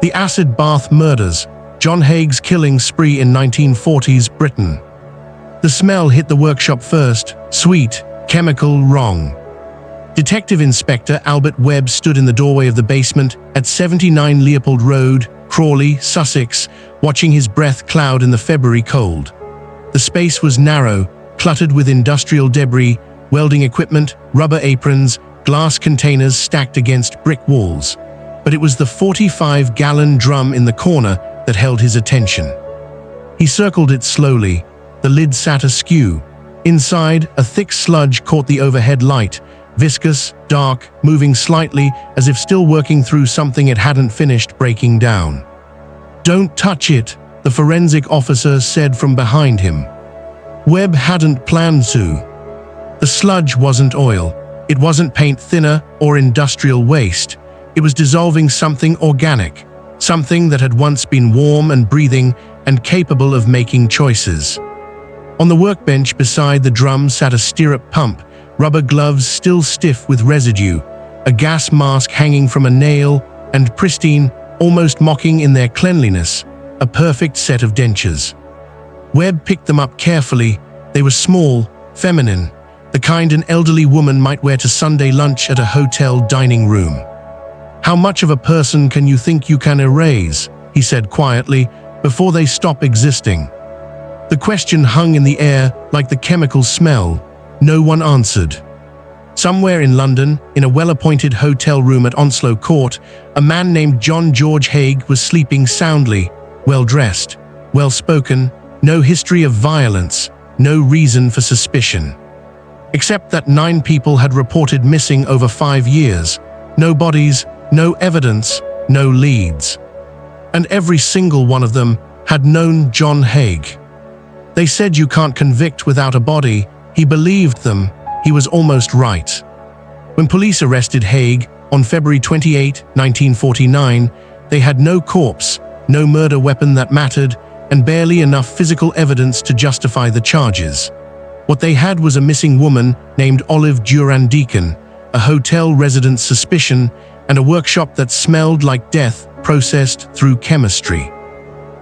The acid bath murders, John Haigh's killing spree in 1940s Britain. The smell hit the workshop first, sweet, chemical, wrong. Detective Inspector Albert Webb stood in the doorway of the basement at 79 Leopold Road, Crawley, Sussex, watching his breath cloud in the February cold. The space was narrow, cluttered with industrial debris, welding equipment, rubber aprons, glass containers stacked against brick walls. But it was the 45-gallon drum in the corner that held his attention. He circled it slowly. The lid sat askew. Inside, a thick sludge caught the overhead light, viscous, dark, moving slightly as if still working through something it hadn't finished breaking down. "Don't touch it," the forensic officer said from behind him. Webb hadn't planned to. The sludge wasn't oil. It wasn't paint thinner or industrial waste. It was dissolving something organic, something that had once been warm and breathing and capable of making choices. On the workbench beside the drum sat a stirrup pump, rubber gloves still stiff with residue, a gas mask hanging from a nail, and pristine, almost mocking in their cleanliness, a perfect set of dentures. Webb picked them up carefully. They were small, feminine, the kind an elderly woman might wear to Sunday lunch at a hotel dining room. "How much of a person can you think you can erase?" he said quietly, "before they stop existing?" The question hung in the air like the chemical smell. No one answered. Somewhere in London, in a well-appointed hotel room at Onslow Court, a man named George Haigh was sleeping soundly, well-dressed, well-spoken, no history of violence, no reason for suspicion. Except that 9 people had reported missing over 5 years. No bodies, no evidence, no leads. And every single one of them had known John Haigh. They said you can't convict without a body. He believed them. He was almost right. When police arrested Haigh on February 28, 1949, they had no corpse, no murder weapon that mattered, and barely enough physical evidence to justify the charges. What they had was a missing woman named Olive Durand-Deacon, a hotel resident's suspicion, and a workshop that smelled like death processed through chemistry.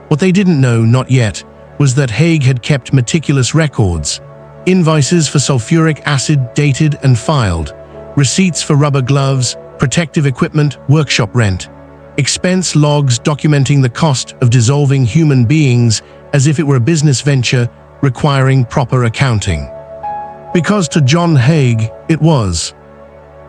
What they didn't know, not yet, was that Haigh had kept meticulous records. Invoices for sulphuric acid dated and filed, receipts for rubber gloves, protective equipment, workshop rent, expense logs documenting the cost of dissolving human beings as if it were a business venture requiring proper accounting. Because to John Haigh, it was.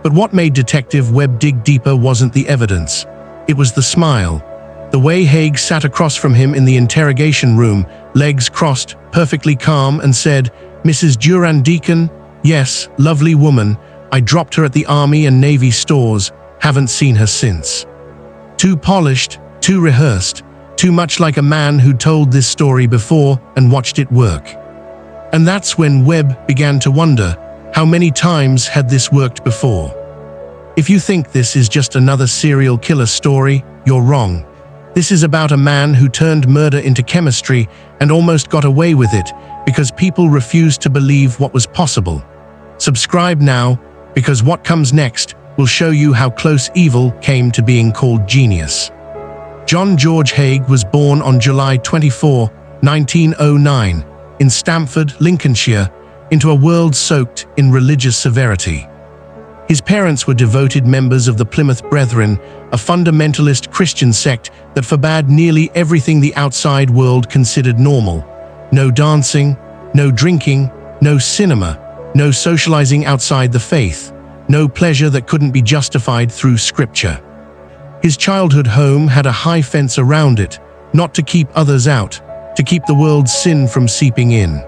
But what made Detective Webb dig deeper wasn't the evidence. It was the smile. The way Haigh sat across from him in the interrogation room, legs crossed, perfectly calm, and said, "Mrs. Durand-Deacon? Yes, lovely woman. I dropped her at the Army and Navy stores. Haven't seen her since." Too polished, too rehearsed, too much like a man who'd told this story before and watched it work. And that's when Webb began to wonder, how many times had this worked before? If you think this is just another serial killer story, you're wrong. This is about a man who turned murder into chemistry and almost got away with it because people refused to believe what was possible. Subscribe now, because what comes next will show you how close evil came to being called genius. George Haigh was born on July 24, 1909, in Stamford, Lincolnshire, into a world soaked in religious severity. His parents were devoted members of the Plymouth Brethren, a fundamentalist Christian sect that forbade nearly everything the outside world considered normal. No dancing, no drinking, no cinema, no socializing outside the faith, no pleasure that couldn't be justified through scripture. His childhood home had a high fence around it, not to keep others out, to keep the world's sin from seeping in.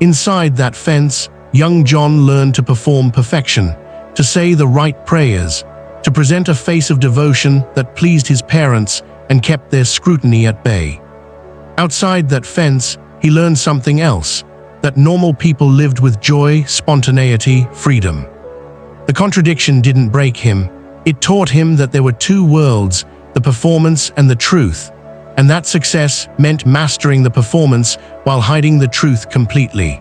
Inside that fence, young John learned to perform perfection, to say the right prayers, to present a face of devotion that pleased his parents and kept their scrutiny at bay. Outside that fence, he learned something else, that normal people lived with joy, spontaneity, freedom. The contradiction didn't break him. It taught him that there were two worlds, the performance and the truth, and that success meant mastering the performance while hiding the truth completely.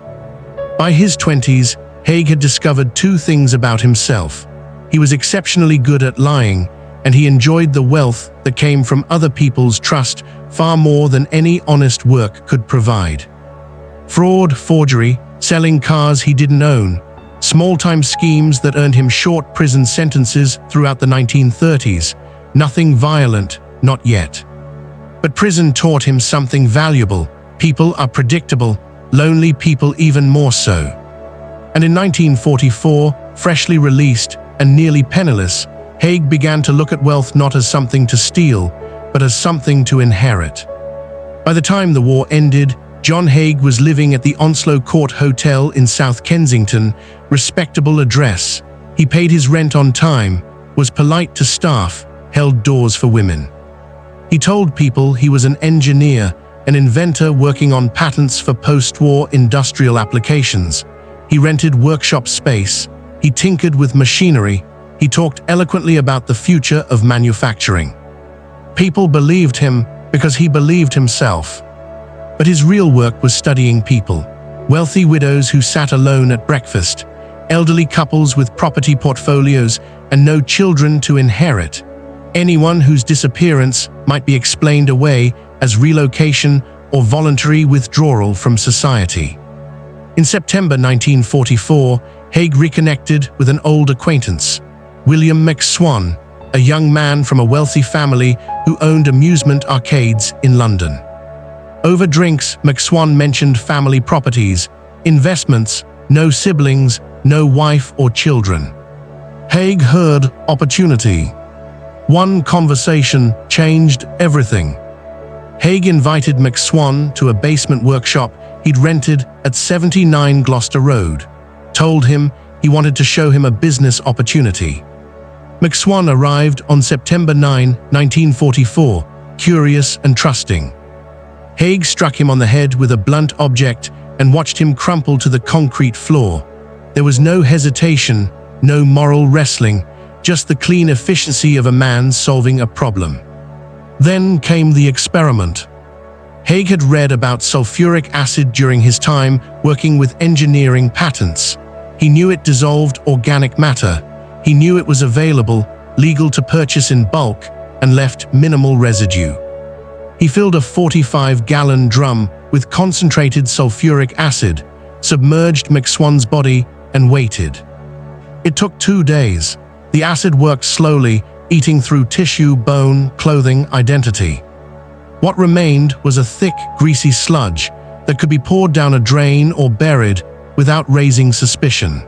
By his 20s, Haigh had discovered two things about himself. He was exceptionally good at lying. and he enjoyed the wealth that came from other people's trust far more than any honest work could provide. Fraud, forgery, selling cars he didn't own, small-time schemes that earned him short prison sentences throughout the 1930s. Nothing violent, not yet. But prison taught him something valuable. People are predictable, lonely people even more so. And in 1944, freshly released and nearly penniless, Haigh began to look at wealth not as something to steal, but as something to inherit. By the time the war ended, John Haigh was living at the Onslow Court Hotel in South Kensington, respectable address. He paid his rent on time, was polite to staff, held doors for women. He told people he was an engineer, an inventor working on patents for post-war industrial applications. He rented workshop space. He tinkered with machinery. He talked eloquently about the future of manufacturing. People believed him because he believed himself. But his real work was studying people. Wealthy widows who sat alone at breakfast, elderly couples with property portfolios and no children to inherit. Anyone whose disappearance might be explained away as relocation or voluntary withdrawal from society. In September 1944, Haigh reconnected with an old acquaintance, William McSwan, a young man from a wealthy family who owned amusement arcades in London. Over drinks, McSwan mentioned family properties, investments, no siblings, no wife or children. Haigh heard opportunity. One conversation changed everything. Haigh invited McSwan to a basement workshop he'd rented at 79 Gloucester Road, told him he wanted to show him a business opportunity. McSwan arrived on September 9, 1944, curious and trusting. Haigh struck him on the head with a blunt object and watched him crumple to the concrete floor. There was no hesitation, no moral wrestling, just the clean efficiency of a man solving a problem. Then came the experiment. Haigh had read about sulphuric acid during his time working with engineering patents. He knew it dissolved organic matter. He knew it was available, legal to purchase in bulk, and left minimal residue. He filled a 45-gallon drum with concentrated sulphuric acid, submerged McSwan's body, and waited. It took 2 days. The acid worked slowly, eating through tissue, bone, clothing, identity. What remained was a thick, greasy sludge that could be poured down a drain or buried without raising suspicion.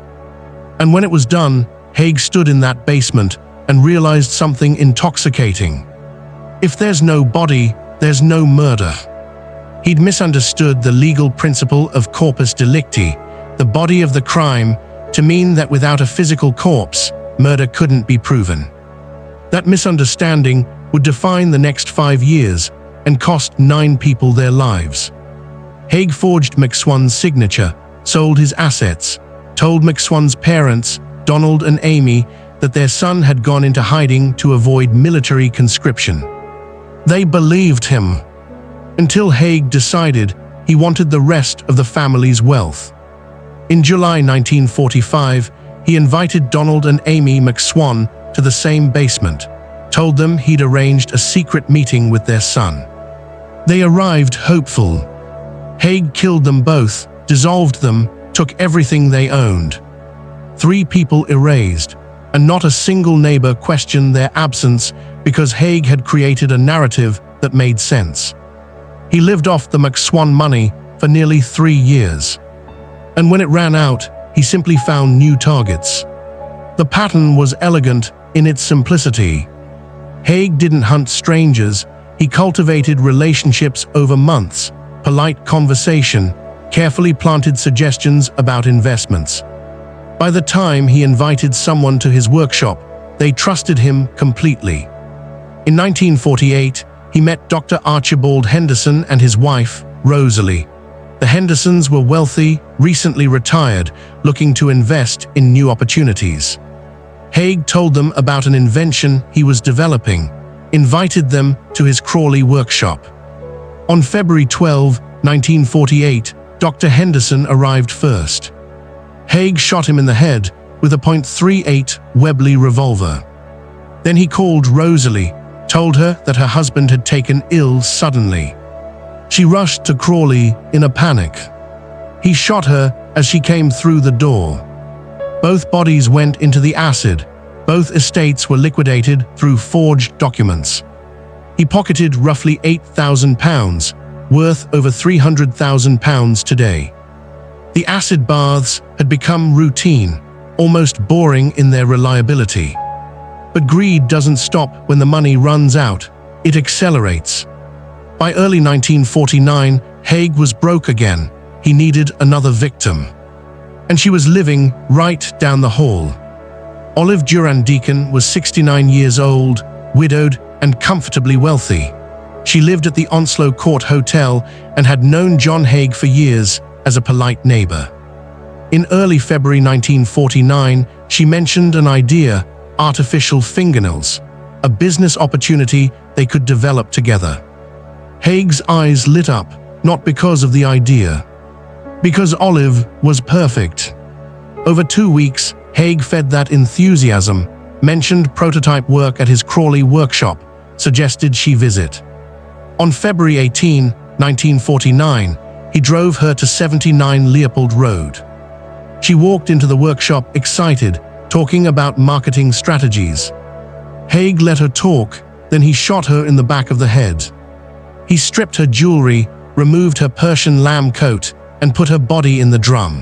And when it was done, Haigh stood in that basement and realized something intoxicating. If there's no body, there's no murder. He'd misunderstood the legal principle of corpus delicti, the body of the crime, to mean that without a physical corpse, murder couldn't be proven. That misunderstanding would define the next 5 years and cost 9 people their lives. Haigh forged McSwan's signature, sold his assets, told McSwan's parents, Donald and Amy, that their son had gone into hiding to avoid military conscription. They believed him, until Haigh decided he wanted the rest of the family's wealth. In July 1945, he invited Donald and Amy McSwan to the same basement, told them he'd arranged a secret meeting with their son. They arrived hopeful. Haigh killed them both, dissolved them, took everything they owned. 3 people erased, and not a single neighbor questioned their absence because Haigh had created a narrative that made sense. He lived off the McSwan money for nearly 3 years. And when it ran out, he simply found new targets. The pattern was elegant in its simplicity. Haigh didn't hunt strangers, he cultivated relationships over months, polite conversation, carefully planted suggestions about investments. By the time he invited someone to his workshop, they trusted him completely. In 1948, he met Dr. Archibald Henderson and his wife, Rosalie. The Hendersons were wealthy, recently retired, looking to invest in new opportunities. Haigh told them about an invention he was developing, invited them to his Crawley workshop. On February 12, 1948, Dr. Henderson arrived first. Haigh shot him in the head with a .38 Webley revolver. Then he called Rosalie, told her that her husband had taken ill suddenly. She rushed to Crawley in a panic. He shot her as she came through the door. Both bodies went into the acid. Both estates were liquidated through forged documents. He pocketed roughly £8,000, worth over £300,000 today. The acid baths had become routine, almost boring in their reliability. But greed doesn't stop when the money runs out, it accelerates. By early 1949, Haigh was broke again. He needed another victim. And she was living right down the hall. Olive Durand-Deacon was 69 years old, widowed, and comfortably wealthy. She lived at the Onslow Court Hotel and had known John Haigh for years as a polite neighbor. In early February 1949, she mentioned an idea: artificial fingernails, a business opportunity they could develop together. Haigh's eyes lit up, not because of the idea, because Olive was perfect. Over 2 weeks, Haigh fed that enthusiasm, mentioned prototype work at his Crawley workshop, suggested she visit. On February 18, 1949, he drove her to 79 Leopold Road. She walked into the workshop excited, talking about marketing strategies. Haigh let her talk, then he shot her in the back of the head. He stripped her jewelry, removed her Persian lamb coat, and put her body in the drum.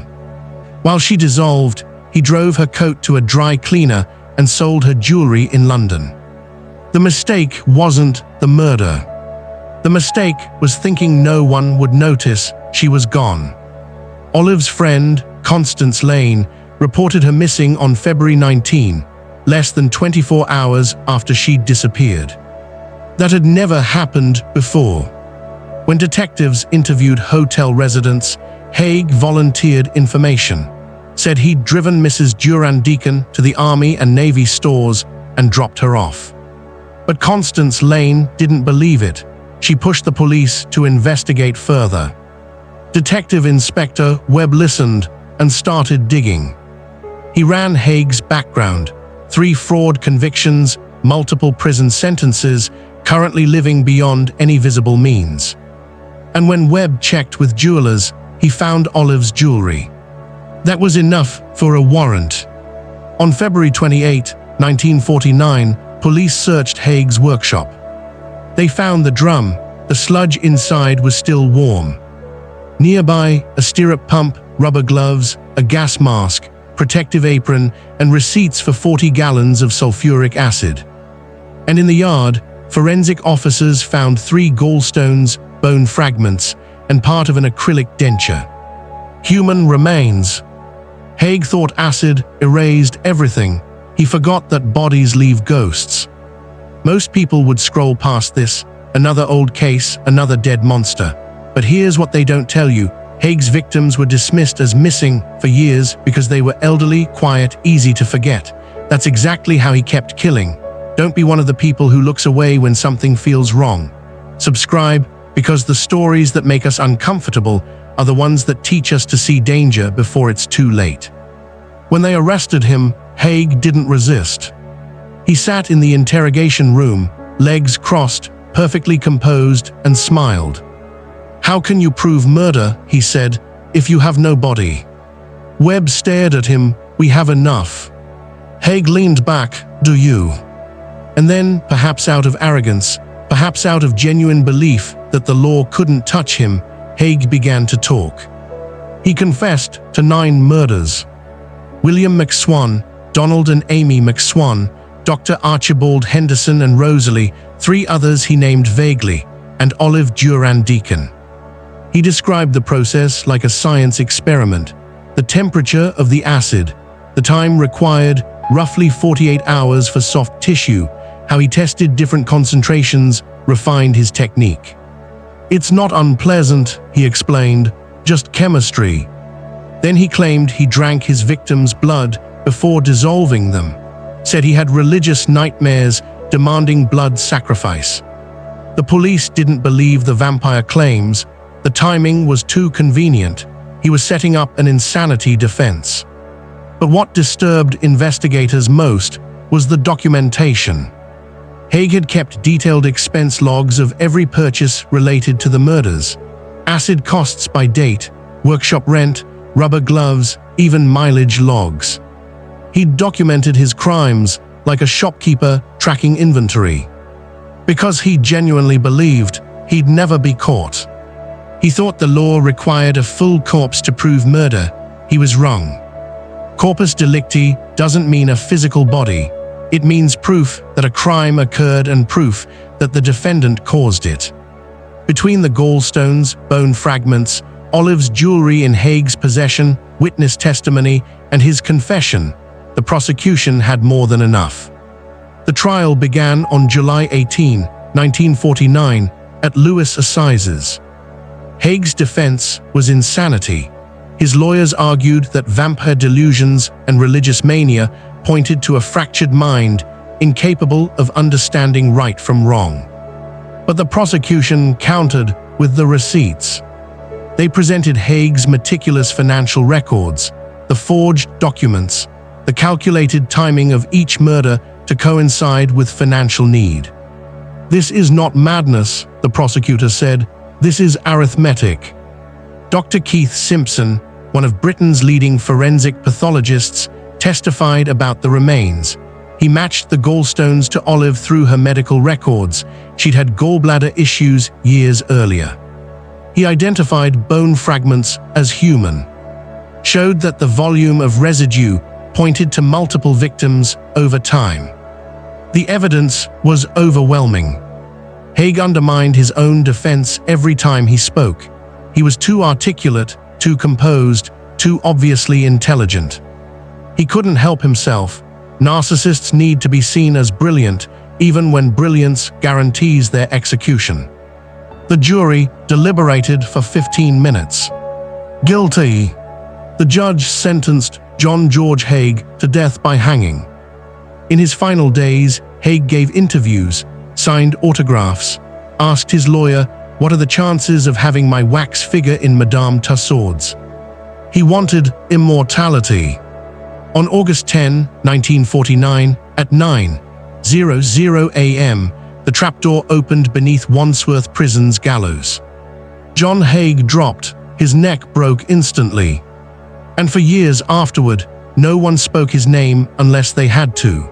While she dissolved, he drove her coat to a dry cleaner and sold her jewelry in London. The mistake wasn't the murder. The mistake was thinking no one would notice she was gone. Olive's friend, Constance Lane, reported her missing on February 19, less than 24 hours after she'd disappeared. That had never happened before. When detectives interviewed hotel residents, Haigh volunteered information, said he'd driven Mrs. Durand-Deacon to the Army and Navy stores and dropped her off. But Constance Lane didn't believe it. She pushed the police to investigate further. Detective Inspector Webb listened and started digging. He ran Haigh's background: 3 fraud convictions, multiple prison sentences, currently living beyond any visible means. And when Webb checked with jewelers, he found Olive's jewelry. That was enough for a warrant. On February 28, 1949, police searched Haigh's workshop. They found the drum. The sludge inside was still warm. Nearby, a stirrup pump, rubber gloves, a gas mask, protective apron, and receipts for 40 gallons of sulphuric acid. And in the yard, forensic officers found 3 gallstones, bone fragments, and part of an acrylic denture. Human remains. Haigh thought acid erased everything. He forgot that bodies leave ghosts. Most people would scroll past this: another old case, another dead monster. But here's what they don't tell you: Haigh's victims were dismissed as missing for years because they were elderly, quiet, easy to forget. That's exactly how he kept killing. Don't be one of the people who looks away when something feels wrong. Subscribe, because the stories that make us uncomfortable are the ones that teach us to see danger before it's too late. When they arrested him, Haigh didn't resist. He sat in the interrogation room, legs crossed, perfectly composed, and smiled. "How can you prove murder," he said, "if you have no body?" Webb stared at him. "We have enough." Haigh leaned back. "Do you?" And then, perhaps out of arrogance, perhaps out of genuine belief that the law couldn't touch him, Haigh began to talk. He confessed to 9 murders. William McSwan, Donald and Amy McSwan, Dr. Archibald Henderson and Rosalie, 3 others he named vaguely, and Olive Durand-Deacon. He described the process like a science experiment: the temperature of the acid, the time required, roughly 48 hours for soft tissue, how he tested different concentrations, refined his technique. "It's not unpleasant," he explained, "just chemistry." Then he claimed he drank his victims' blood before dissolving them, said he had religious nightmares demanding blood sacrifice. The police didn't believe the vampire claims. The timing was too convenient. He was setting up an insanity defense. But what disturbed investigators most was the documentation. Haigh had kept detailed expense logs of every purchase related to the murders. Acid costs by date, workshop rent, rubber gloves, even mileage logs. He'd documented his crimes like a shopkeeper tracking inventory. Because he genuinely believed he'd never be caught. He thought the law required a full corpse to prove murder. He was wrong. Corpus delicti doesn't mean a physical body. It means proof that a crime occurred and proof that the defendant caused it. Between the gallstones, bone fragments, Olive's jewelry in Haigh's possession, witness testimony, and his confession, the prosecution had more than enough. The trial began on July 18, 1949, at Lewis Assizes. Haigh's defense was insanity. His lawyers argued that vampire delusions and religious mania pointed to a fractured mind, incapable of understanding right from wrong. But the prosecution countered with the receipts. They presented Haigh's meticulous financial records, the forged documents, the calculated timing of each murder to coincide with financial need. "This is not madness," the prosecutor said. "This is arithmetic." Dr. Keith Simpson, one of Britain's leading forensic pathologists, testified about the remains. He matched the gallstones to Olive through her medical records. She'd had gallbladder issues years earlier. He identified bone fragments as human, showed that the volume of residue pointed to multiple victims over time. The evidence was overwhelming. Haigh undermined his own defense every time he spoke. He was too articulate, too composed, too obviously intelligent. He couldn't help himself. Narcissists need to be seen as brilliant, even when brilliance guarantees their execution. The jury deliberated for 15 minutes. Guilty. The judge sentenced George Haigh to death by hanging. In his final days, Haigh gave interviews, signed autographs, asked his lawyer, "What are the chances of having my wax figure in Madame Tussauds?" He wanted immortality. On August 10, 1949, at 9:00 a.m., the trapdoor opened beneath Wandsworth Prison's gallows. John Haigh dropped, his neck broke instantly. And for years afterward, no one spoke his name unless they had to.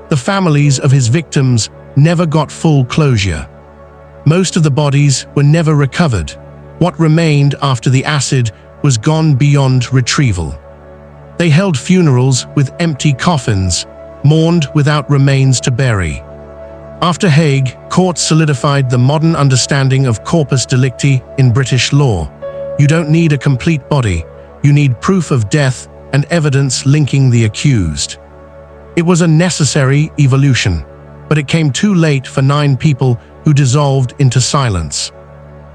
The families of his victims never got full closure. Most of the bodies were never recovered. What remained after the acid was gone beyond retrieval. They held funerals with empty coffins, mourned without remains to bury. After Haigh, courts solidified the modern understanding of corpus delicti in British law. You don't need a complete body, you need proof of death and evidence linking the accused. It was a necessary evolution, but it came too late for 9 people who dissolved into silence.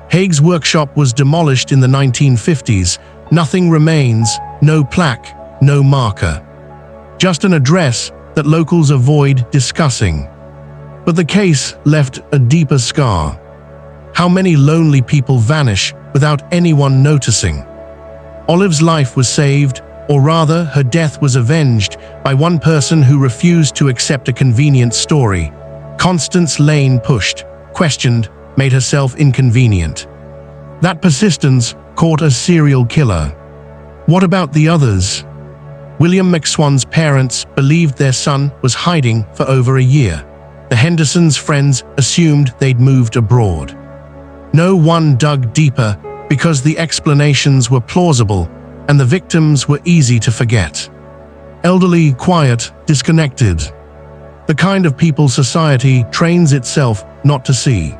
Haigh's workshop was demolished in the 1950s. Nothing remains, no plaque, no marker. Just an address that locals avoid discussing. But the case left a deeper scar. How many lonely people vanish without anyone noticing? Olive's life was saved, or rather, her death was avenged by one person who refused to accept a convenient story. Constance Lane pushed, questioned, made herself inconvenient. That persistence caught a serial killer. What about the others? William McSwan's parents believed their son was hiding for over a year. The Hendersons' friends assumed they'd moved abroad. No one dug deeper because the explanations were plausible and the victims were easy to forget. Elderly, quiet, disconnected. The kind of people society trains itself not to see.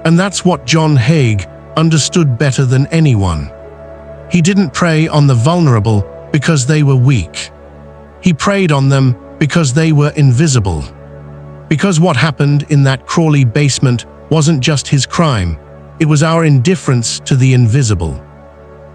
And that's what John Haigh understood better than anyone. He didn't prey on the vulnerable because they were weak. He preyed on them because they were invisible. Because what happened in that Crawley basement wasn't just his crime, it was our indifference to the invisible.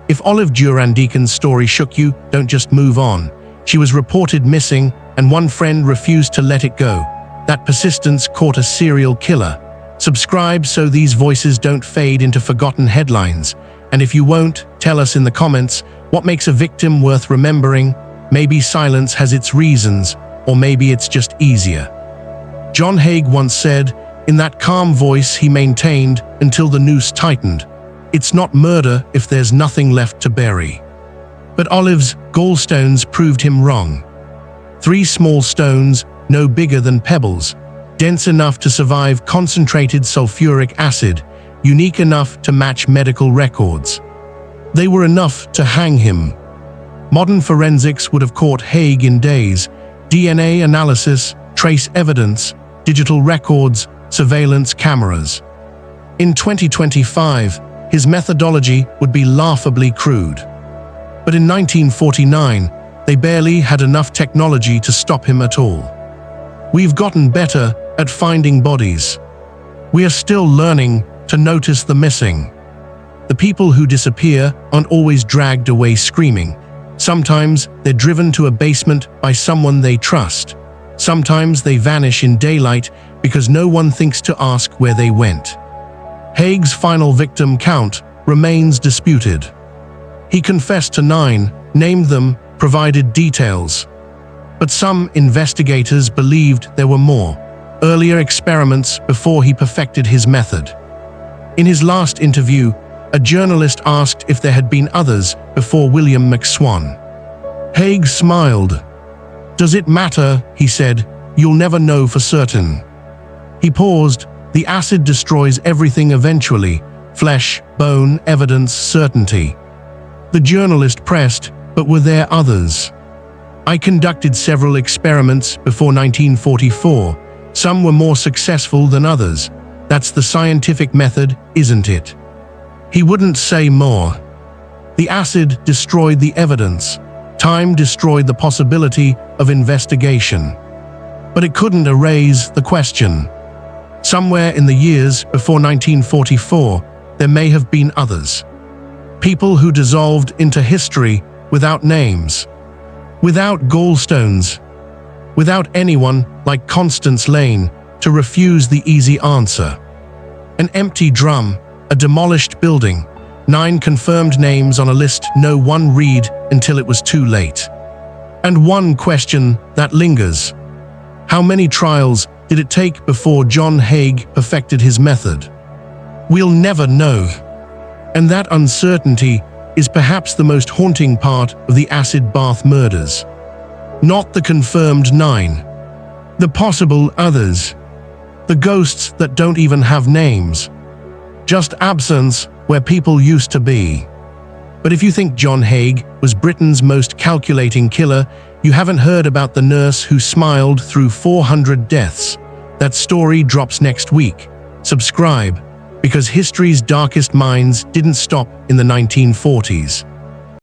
If Olive Duran-Deacon's story shook you, don't just move on. She was reported missing, and one friend refused to let it go. That persistence caught a serial killer. Subscribe so these voices don't fade into forgotten headlines. And if you won't, tell us in the comments what makes a victim worth remembering. Maybe silence has its reasons, or maybe it's just easier. John Haigh once said, in that calm voice he maintained until the noose tightened, "It's not murder if there's nothing left to bury." But Olive's gallstones proved him wrong. 3 small stones, no bigger than pebbles, dense enough to survive concentrated sulphuric acid, unique enough to match medical records. They were enough to hang him. Modern forensics would have caught Haigh in days. DNA analysis, trace evidence, digital records, surveillance cameras. In 2025, his methodology would be laughably crude. But in 1949, they barely had enough technology to stop him at all. We've gotten better at finding bodies. We are still learning to notice the missing. The people who disappear aren't always dragged away screaming. Sometimes they're driven to a basement by someone they trust. Sometimes they vanish in daylight because no one thinks to ask where they went. Haigh's final victim count remains disputed. He confessed to 9, named them, provided details. But some investigators believed there were more, earlier experiments before he perfected his method. In his last interview, a journalist asked if there had been others before William McSwan. Haigh smiled. "Does it matter?" he said. "You'll never know for certain." He paused. "The acid destroys everything eventually. Flesh, bone, evidence, certainty." The journalist pressed, "But were there others?" "I conducted several experiments before 1944. Some were more successful than others. That's the scientific method, isn't it?" He wouldn't say more. The acid destroyed the evidence. Time destroyed the possibility of investigation. But it couldn't erase the question. Somewhere in the years before 1944, there may have been others. People who dissolved into history without names, without gallstones, without anyone like Constance Lane to refuse the easy answer. An empty drum, a demolished building, 9 confirmed names on a list no one read until it was too late. And one question that lingers. How many trials did it take before John Haigh perfected his method? We'll never know. And that uncertainty is perhaps the most haunting part of the acid bath murders. Not the confirmed 9. The possible others. The ghosts that don't even have names. Just absence where people used to be. But if you think John Haigh was Britain's most calculating killer, you haven't heard about the nurse who smiled through 400 deaths. That story drops next week. Subscribe, because history's darkest minds didn't stop in the 1940s.